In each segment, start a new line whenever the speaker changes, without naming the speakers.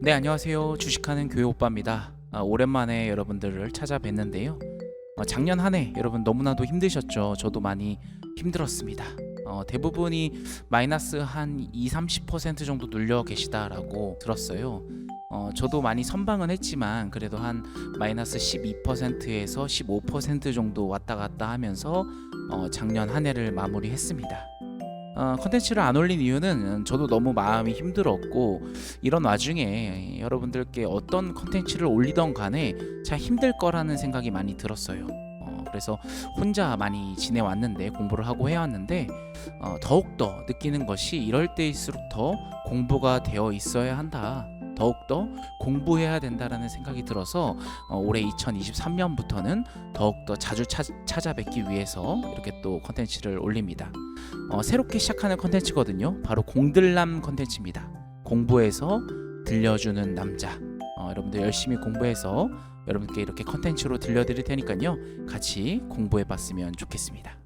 네, 안녕하세요. 주식하는 교회 오빠입니다. 오랜만에 여러분들을 찾아뵀는데요. 작년 한 해 여러분 너무나도 힘드셨죠? 저도 많이 힘들었습니다. 대부분이 마이너스 한 2-30% 정도 눌려 계시다라고 들었어요. 저도 많이 선방은 했지만 그래도 한 마이너스 12%에서 15% 정도 왔다 갔다 하면서 작년 한 해를 마무리했습니다. 컨텐츠를 안 올린 이유는 저도 너무 마음이 힘들었고, 이런 와중에 여러분들께 어떤 컨텐츠를 올리던 간에 참 힘들 거라는 생각이 많이 들었어요. 그래서 혼자 많이 지내왔는데, 공부를 하고 해왔는데, 더욱더 느끼는 것이 이럴 때일수록 더 공부가 되어 있어야 한다, 더욱더 공부해야 된다라는 생각이 들어서 올해 2023년부터는 더욱더 자주 찾아뵙기 위해서 이렇게 또 컨텐츠를 올립니다. 새롭게 시작하는 컨텐츠거든요. 바로 공들남 컨텐츠입니다. 공부해서 들려주는 남자. 여러분들 열심히 공부해서 여러분께 이렇게 컨텐츠로 들려드릴 테니까요, 같이 공부해봤으면 좋겠습니다.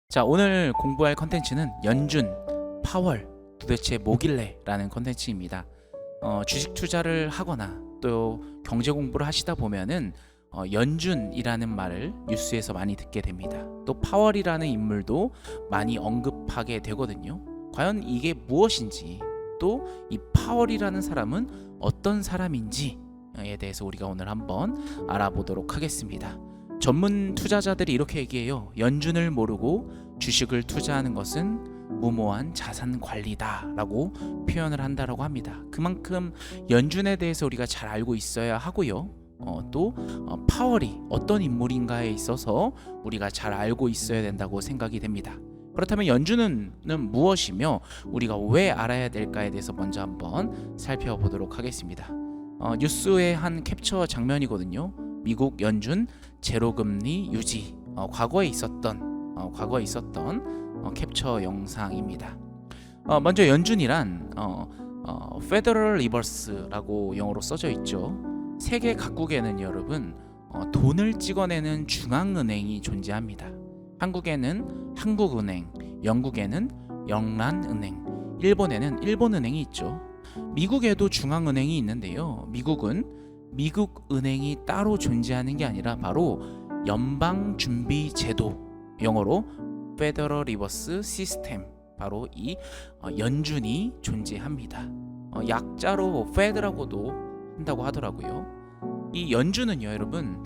자, 오늘 공부할 컨텐츠는 연준, 파월, 도대체 뭐길래 라는 컨텐츠입니다. 주식 투자를 하거나 또 경제 공부를 하시다 보면은 연준이라는 말을 뉴스에서 많이 듣게 됩니다. 또 파월이라는 인물도 많이 언급하게 되거든요. 과연 이게 무엇인지, 또 이 파월이라는 사람은 어떤 사람인지에 대해서 우리가 오늘 한번 알아보도록 하겠습니다. 전문 투자자들이 이렇게 얘기해요. 연준을 모르고 주식을 투자하는 것은 무모한 자산 관리다 라고 표현을 한다라고 합니다. 그만큼 연준에 대해서 우리가 잘 알고 있어야 하고요. 또 파월이 어떤 인물인가에 있어서 우리가 잘 알고 있어야 된다고 생각이 됩니다. 그렇다면 연준은 무엇이며 우리가 왜 알아야 될까에 대해서 먼저 한번 살펴보도록 하겠습니다. 뉴스의 한 캡처 장면이거든요. 미국 연준 제로금리 유지, 과거에 있었던 캡처 영상입니다. 먼저 연준이란 Federal Reserve라고 영어로 써져 있죠. 세계 각국에는 여러분 돈을 찍어내는 중앙은행이 존재합니다. 한국에는 한국은행, 영국에는 영란은행, 일본에는 일본은행이 있죠. 미국에도 중앙은행이 있는데요. 미국은 미국은행이 따로 존재하는 게 아니라 바로 연방준비제도, 영어로 Federal Reserve System, 바로 이 연준이 존재합니다. 약자로 Fed라고도 한다고 하더라고요. 이 연준은요, 여러분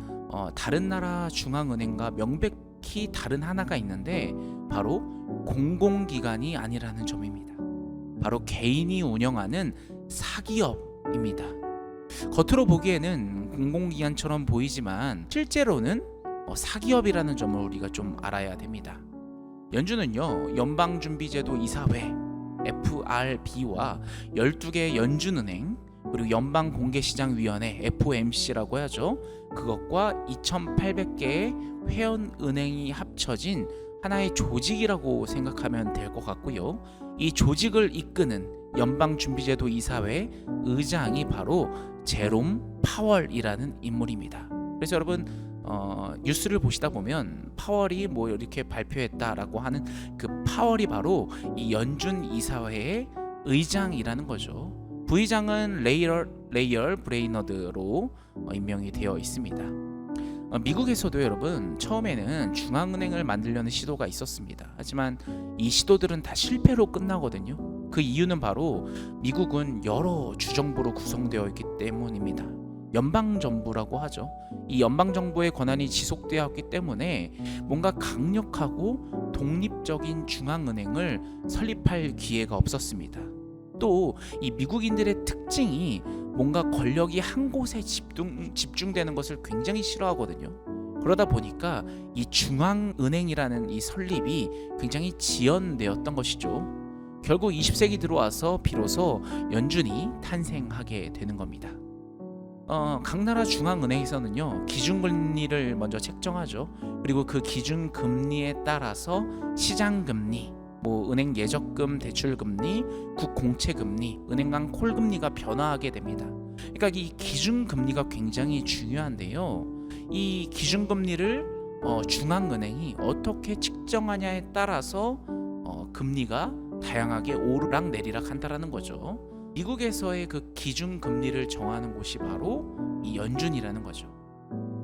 다른 나라 중앙은행과 명백히 다른 하나가 있는데 바로 공공기관이 아니라는 점입니다. 바로 개인이 운영하는 사기업입니다. 겉으로 보기에는 공공기관처럼 보이지만 실제로는 사기업이라는 점을 우리가 좀 알아야 됩니다. 연준은요, 연방준비제도 이사회 FRB와 12개 연준은행, 그리고 연방공개시장위원회 FOMC라고 하죠. 그것과 2,800개의 회원은행이 합쳐진 하나의 조직이라고 생각하면 될 것 같고요. 이 조직을 이끄는 연방준비제도 이사회 의장이 바로 제롬 파월이라는 인물입니다. 그래서 여러분 뉴스를 보시다 보면 파월이 뭐 이렇게 발표했다라고 하는 그 파월이 바로 이 연준 이사회의 의장이라는 거죠. 부의장은 레이얼 브레이너드로 임명이 되어 있습니다. 미국에서도 여러분 처음에는 중앙은행을 만들려는 시도가 있었습니다. 하지만 이 시도들은 다 실패로 끝나거든요. 그 이유는 바로 미국은 여러 주정부로 구성되어 있기 때문입니다. 연방정부라고 하죠. 이 연방정부의 권한이 지속되었기 때문에 뭔가 강력하고 독립적인 중앙은행을 설립할 기회가 없었습니다. 또 이 미국인들의 특징이 뭔가 권력이 한 곳에 집중되는 것을 굉장히 싫어하거든요. 그러다 보니까 이 중앙은행이라는 이 설립이 굉장히 지연되었던 것이죠. 결국 20세기 들어와서 비로소 연준이 탄생하게 되는 겁니다. 각 나라 중앙은행에서는요, 기준금리를 먼저 책정하죠. 그리고 그 기준금리에 따라서 시장금리, 은행 예적금 대출금리, 국공채금리, 은행 간 콜금리가 변화하게 됩니다. 그러니까 이 기준금리가 굉장히 중요한데요. 이 기준금리를 중앙은행이 어떻게 측정하냐에 따라서 금리가 다양하게 오르락 내리락 한다라는 거죠. 미국에서의 그 기준 금리를 정하는 곳이 바로 이 연준이라는 거죠.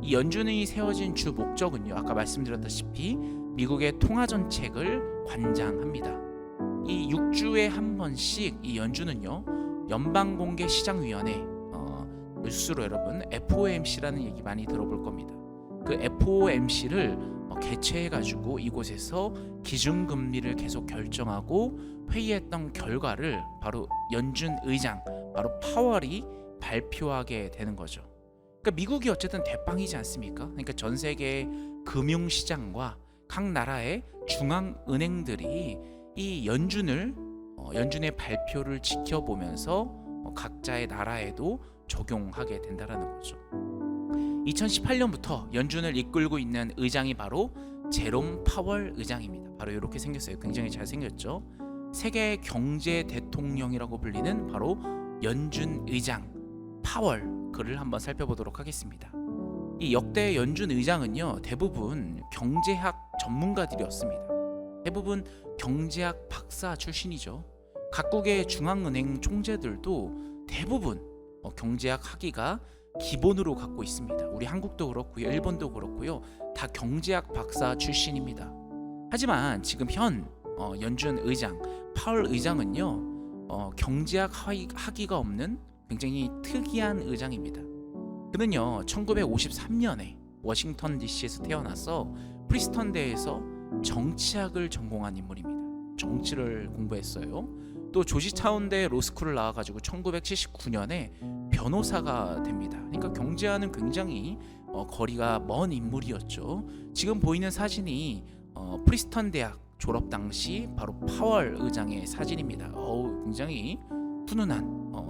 이 연준이 세워진 주 목적은요, 아까 말씀드렸다시피 미국의 통화 정책을 관장합니다. 이 6주에 한 번씩 이 연준은요, 연방공개시장위원회, 뉴스로 여러분 FOMC라는 얘기 많이 들어볼 겁니다. 그 FOMC를 개최해가지고 이곳에서 기준금리를 계속 결정하고 회의했던 결과를 바로 연준 의장, 바로 파월이 발표하게 되는 거죠. 그러니까 미국이 어쨌든 대빵이지 않습니까? 그러니까 전 세계 금융시장과 각 나라의 중앙은행들이 이 연준의 발표를 지켜보면서 각자의 나라에도 적용하게 된다라는 거죠. 2018년부터 연준을 이끌고 있는 의장이 바로 제롬 파월 의장입니다. 바로 이렇게 생겼어요. 굉장히 잘생겼죠. 세계 경제 대통령이라고 불리는 바로 연준 의장 파월, 그를 한번 살펴보도록 하겠습니다. 이 역대 연준 의장은요, 대부분 경제학 전문가들이었습니다. 대부분 경제학 박사 출신이죠. 각국의 중앙은행 총재들도 대부분 경제학 학위가 기본으로 갖고 있습니다. 우리 한국도 그렇고요, 일본도 그렇고요, 다 경제학 박사 출신입니다. 하지만 지금 현 연준 의장 파월 의장은요, 경제학 학위가 없는 굉장히 특이한 의장입니다. 그는요, 1953년에 워싱턴 DC에서 태어나서 프리스턴대에서 정치학을 전공한 인물입니다. 정치를 공부했어요. 또 조지타운대 로스쿨을 나와가지고 1979년에 변호사가 됩니다. 그러니까 경제와는 굉장히 거리가 먼 인물이었죠. 지금 보이는 사진이 프리스턴 대학 졸업 당시 바로 파월 의장의 사진입니다. 굉장히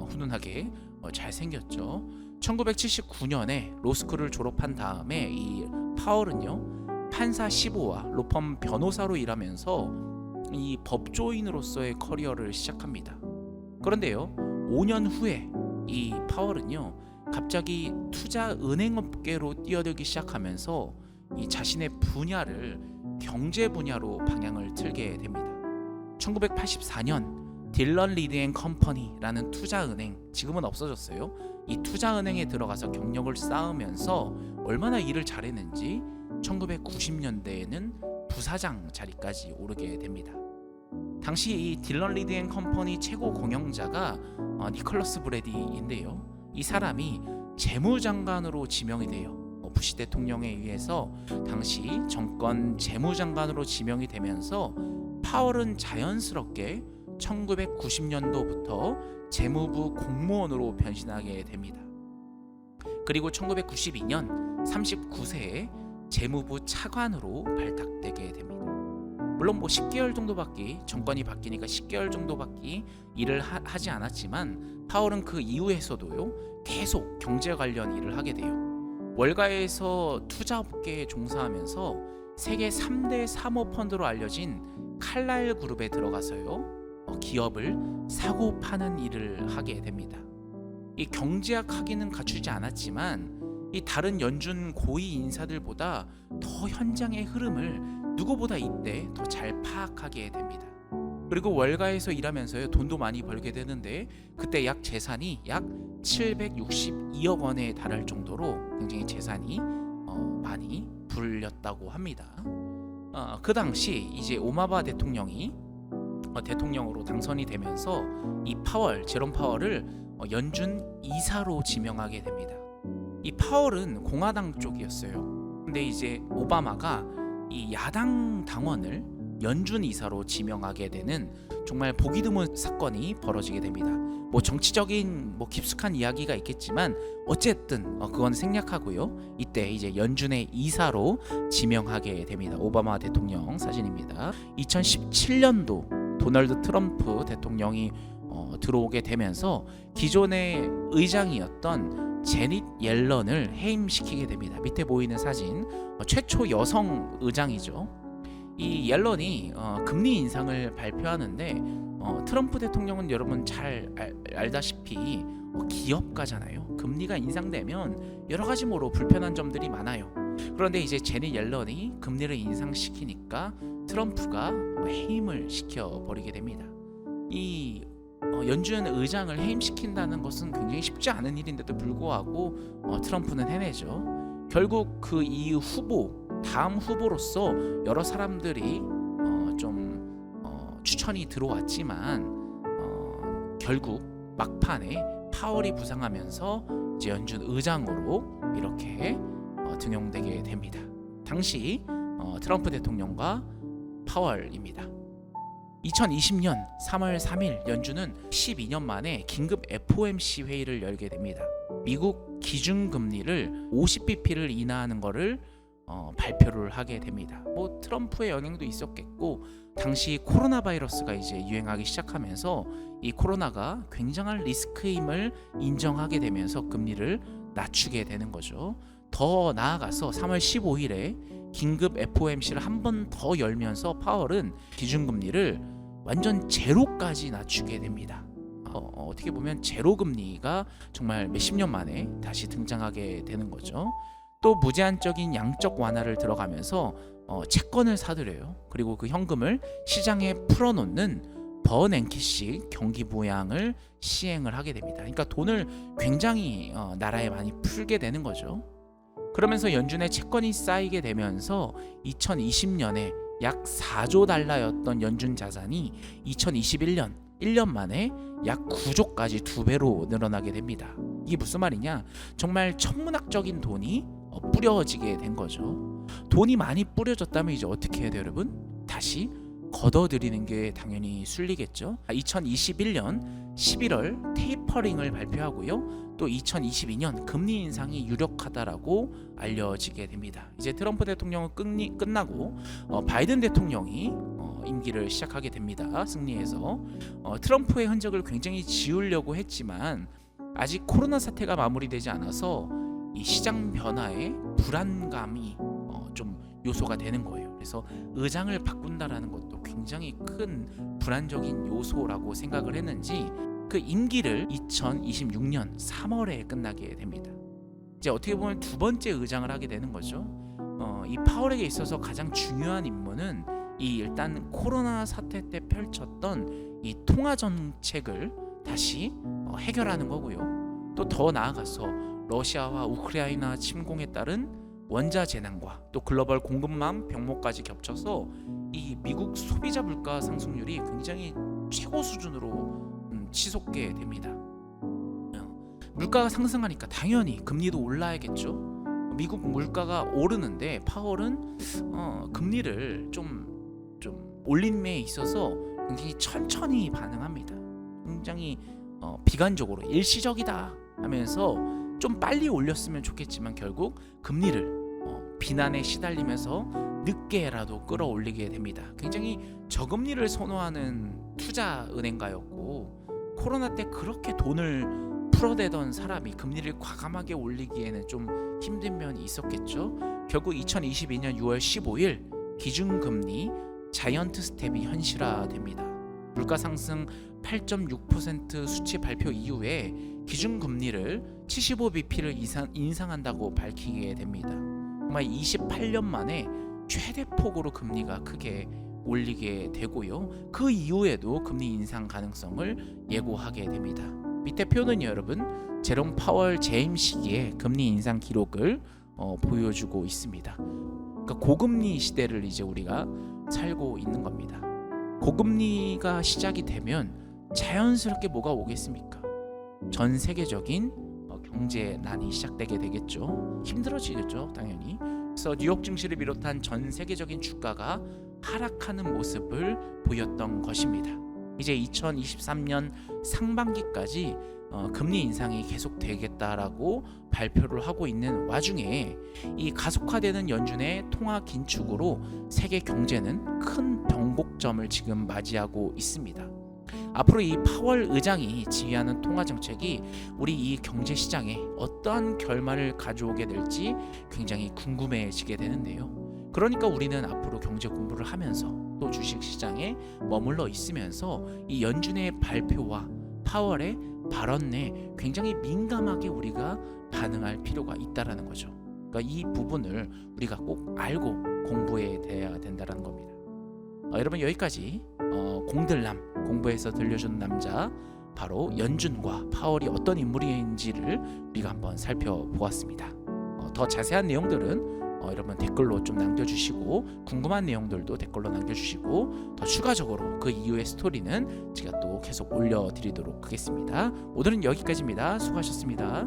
훈훈하게 잘생겼죠. 1979년에 로스쿨을 졸업한 다음에 이 파월은요, 판사 15와 로펌 변호사로 일하면서 이 법조인으로서의 커리어를 시작합니다. 그런데요, 5년 후에 이 파월은요, 갑자기 투자은행업계로 뛰어들기 시작하면서 이 자신의 분야를 경제 분야로 방향을 틀게 됩니다. 1984년 딜런 리드 앤 컴퍼니라는 투자은행, 지금은 없어졌어요. 이 투자은행에 들어가서 경력을 쌓으면서 얼마나 일을 잘했는지 1990년대에는 부사장 자리까지 오르게 됩니다. 당시 이 딜런 리드 앤 컴퍼니 최고 경영자가 니콜러스 브래디인데요. 이 사람이 재무장관으로 지명이 돼요. 부시 대통령에 의해서 당시 정권 재무장관으로 지명이 되면서 파월은 자연스럽게 1990년도부터 재무부 공무원으로 변신하게 됩니다. 그리고 1992년 39세에 재무부 차관으로 발탁되게 됩니다. 물론 10개월 정도밖에, 정권이 바뀌니까 10개월 정도밖에 일을 하지 않았지만 파월은 그 이후에서도요, 계속 경제 관련 일을 하게 돼요. 월가에서 투자업계에 종사하면서 세계 3대 사모펀드로 알려진 칼라일 그룹에 들어가서요, 기업을 사고 파는 일을 하게 됩니다. 이 경제학 학위는 갖추지 않았지만 이 다른 연준 고위 인사들보다 더 현장의 흐름을 누구보다 이때 더 잘 파악하게 됩니다. 그리고 월가에서 일하면서요, 돈도 많이 벌게 되는데 그때 재산이 약 762억 원에 달할 정도로 굉장히 재산이 많이 불렸다고 합니다. 그 당시 이제 오바마 대통령이 대통령으로 당선이 되면서 이 제롬 파월을 연준 이사로 지명하게 됩니다. 이 파월은 공화당 쪽이었어요. 근데 이제 오바마가 이 야당 당원을 연준 이사로 지명하게 되는 정말 보기 드문 사건이 벌어지게 됩니다. 정치적인 깊숙한 이야기가 있겠지만 어쨌든 그건 생략하고요. 이때 이제 연준의 이사로 지명하게 됩니다. 오바마 대통령 사진입니다. 2017년도 도널드 트럼프 대통령이 들어오게 되면서 기존의 의장이었던 제닛 옐런을 해임시키게 됩니다. 밑에 보이는 사진, 최초 여성 의장이죠. 이 옐런이 금리 인상을 발표하는데 트럼프 대통령은 여러분 잘 알다시피 기업가잖아요. 금리가 인상되면 여러 가지로 불편한 점들이 많아요. 그런데 이제 제닛 옐런이 금리를 인상시키니까 트럼프가 해임을 시켜버리게 됩니다. 이 연준 의장을 해임시킨다는 것은 굉장히 쉽지 않은 일인데도 불구하고 트럼프는 해내죠. 결국 그 이 다음 후보로서 여러 사람들이 추천이 들어왔지만 결국 막판에 파월이 부상하면서 이제 연준 의장으로 이렇게 등용되게 됩니다. 당시 트럼프 대통령과 파월입니다. 2020년 3월 3일 연준은 12년 만에 긴급 FOMC 회의를 열게 됩니다. 미국 기준금리를 50bp를 인하하는 것을 발표를 하게 됩니다. 트럼프의 영향도 있었겠고 당시 코로나 바이러스가 이제 유행하기 시작하면서 이 코로나가 굉장한 리스크임을 인정하게 되면서 금리를 낮추게 되는 거죠. 더 나아가서 3월 15일에 긴급 FOMC를 한 번 더 열면서 파월은 기준금리를 완전 제로까지 낮추게 됩니다. 어떻게 보면 제로 금리가 정말 몇십 년 만에 다시 등장하게 되는 거죠. 또 무제한적인 양적 완화를 들어가면서 채권을 사들여요. 그리고 그 현금을 시장에 풀어놓는 버냉키식 경기 부양을 시행을 하게 됩니다. 그러니까 돈을 굉장히 나라에 많이 풀게 되는 거죠. 그러면서 연준의 채권이 쌓이게 되면서 2020년에 약 4조 달러였던 연준 자산이 2021년 1년 만에 약 9조까지 2배로 늘어나게 됩니다. 이게 무슨 말이냐? 정말 천문학적인 돈이 뿌려지게 된 거죠. 돈이 많이 뿌려졌다면 이제 어떻게 해야 돼요, 여러분? 다시 걷어들이는 게 당연히 순리겠죠. 2021년 11월 테이퍼링을 발표하고요. 또 2022년 금리 인상이 유력하다라고 알려지게 됩니다. 이제 트럼프 대통령은 끝나고 바이든 대통령이 임기를 시작하게 됩니다. 승리해서 트럼프의 흔적을 굉장히 지우려고 했지만 아직 코로나 사태가 마무리되지 않아서 이 시장 변화에 불안감이 좀 요소가 되는 거예요. 그래서 의장을 바꾼다라는 것도 굉장히 큰 불안적인 요소라고 생각을 했는지 그 임기를 2026년 3월에 끝나게 됩니다. 이제 어떻게 보면 두 번째 의장을 하게 되는 거죠. 이 파월에게 있어서 가장 중요한 임무는 일단 코로나 사태 때 펼쳤던 이 통화 정책을 다시 해결하는 거고요. 또 더 나아가서 러시아와 우크라이나 침공에 따른 원자 재난과 또 글로벌 공급망 병목까지 겹쳐서 이 미국 소비자 물가 상승률이 굉장히 최고 수준으로 치솟게 됩니다. 물가가 상승하니까 당연히 금리도 올라야겠죠. 미국 물가가 오르는데 파월은 금리를 좀 올린 데 있어서 굉장히 천천히 반응합니다. 굉장히 비관적으로 일시적이다 하면서 좀 빨리 올렸으면 좋겠지만 결국 금리를 비난에 시달리면서 늦게라도 끌어올리게 됩니다. 굉장히 저금리를 선호하는 투자은행가였고 코로나 때 그렇게 돈을 풀어대던 사람이 금리를 과감하게 올리기에는 좀 힘든 면이 있었겠죠. 결국 2022년 6월 15일 기준금리 자이언트 스텝이 현실화됩니다. 물가 상승 8.6% 수치 발표 이후에 기준금리를 75bp를 인상한다고 밝히게 됩니다. 정말 28년 만에 최대 폭으로 금리가 크게 올리게 되고요. 그 이후에도 금리 인상 가능성을 예고하게 됩니다. 밑에 표는 여러분 제롬 파월 재임 시기의 금리 인상 기록을 보여주고 있습니다. 그러니까 고금리 시대를 이제 우리가 살고 있는 겁니다. 고금리가 시작이 되면 자연스럽게 뭐가 오겠습니까? 전 세계적인 경제난이 시작되게 되겠죠. 힘들어지겠죠, 당연히. 그래서 뉴욕 증시를 비롯한 전 세계적인 주가가 하락하는 모습을 보였던 것입니다. 이제 2023년 상반기까지 금리 인상이 계속되겠다라고 발표를 하고 있는 와중에 이 가속화되는 연준의 통화 긴축으로 세계 경제는 큰 변곡점을 지금 맞이하고 있습니다. 앞으로 이 파월 의장이 지휘하는 통화 정책이 우리 이 경제 시장에 어떠한 결말을 가져오게 될지 굉장히 궁금해지게 되는데요. 그러니까 우리는 앞으로 경제 공부를 하면서 또 주식 시장에 머물러 있으면서 이 연준의 발표와 파월의 발언 내 굉장히 민감하게 우리가 반응할 필요가 있다라는 거죠. 그러니까 이 부분을 우리가 꼭 알고 공부해야 된다는 겁니다. 여러분 여기까지 공들남 공부해서 들려준 남자 바로 연준과 파월이 어떤 인물인지를 우리가 한번 살펴보았습니다. 더 자세한 내용들은 여러분 댓글로 좀 남겨주시고 궁금한 내용들도 댓글로 남겨주시고 더 추가적으로 그 이후의 스토리는 제가 또 계속 올려드리도록 하겠습니다. 오늘은 여기까지입니다. 수고하셨습니다.